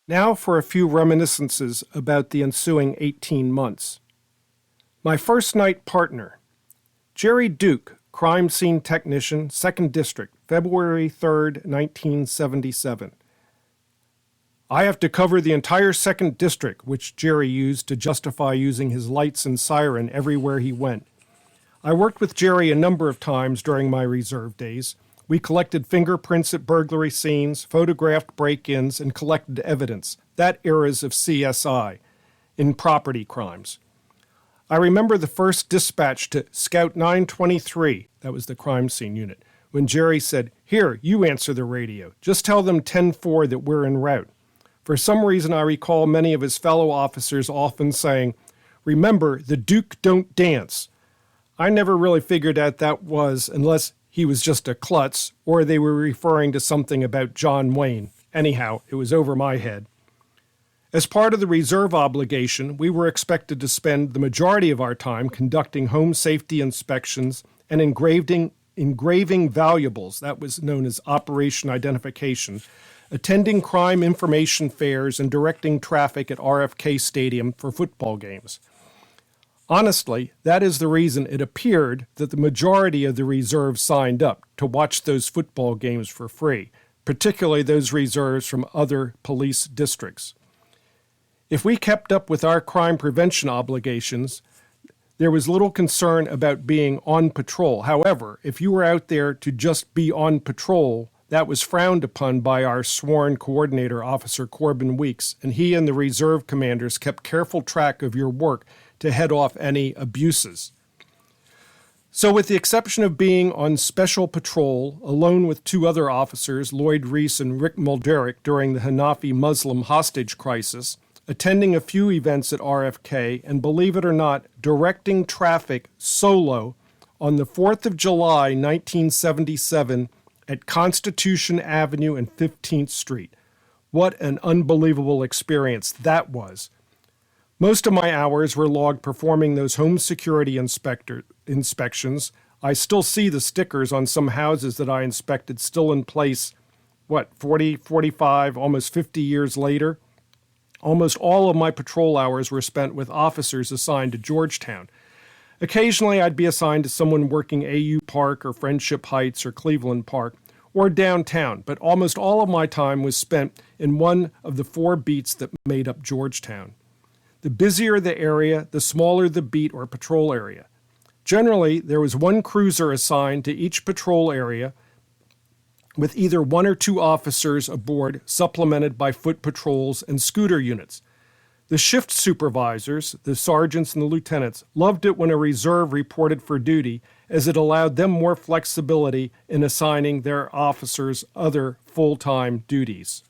Now for a few reminiscences about the ensuing 18 months. My first night partner, Jerry Duke, crime scene technician, 2nd District, February 3rd, 1977. I have to cover the entire 2nd District, which Jerry used to justify using his lights and siren everywhere he went. I worked with Jerry a number of times during my reserve days. We collected fingerprints at burglary scenes, photographed break-ins, and collected evidence, that eras of CSI, in property crimes. I remember the first dispatch to Scout 923, that was the crime scene unit, when Jerry said, "Here, you answer the radio. Just tell them 10-4 that we're en route." For some reason, I recall many of his fellow officers often saying, "Remember, the Duke don't dance." I never really figured out that was unless he was just a klutz or they were referring to something about John Wayne. Anyhow, it was over my head. As part of the reserve obligation, we were expected to spend the majority of our time conducting home safety inspections and engraving valuables, that was known as Operation Identification, attending crime information fairs, and directing traffic at RFK Stadium for football games. Honestly, that is the reason it appeared that the majority of the reserve signed up to watch those football games for free, particularly those reserves from other police districts. If we kept up with our crime prevention obligations, there was little concern about being on patrol. However, if you were out there to just be on patrol, that was frowned upon by our sworn coordinator, Officer Corbin Weeks, and he and the reserve commanders kept careful track of your work to head off any abuses. So with the exception of being on special patrol, alone with two other officers, Lloyd Reese and Rick Mulderick, during the Hanafi Muslim hostage crisis, attending a few events at RFK, and believe it or not, directing traffic solo on the 4th of July, 1977 at Constitution Avenue and 15th Street. What an unbelievable experience that was. Most of my hours were logged performing those home security inspections. I still see the stickers on some houses that I inspected still in place, 40, 45, almost 50 years later? Almost all of my patrol hours were spent with officers assigned to Georgetown. Occasionally, I'd be assigned to someone working AU Park or Friendship Heights or Cleveland Park or downtown, but almost all of my time was spent in one of the 4 beats that made up Georgetown. The busier the area, the smaller the beat or patrol area. Generally, there was one cruiser assigned to each patrol area with either 1 or 2 officers aboard, supplemented by foot patrols and scooter units. The shift supervisors, the sergeants and the lieutenants, loved it when a reserve reported for duty, as it allowed them more flexibility in assigning their officers other full-time duties.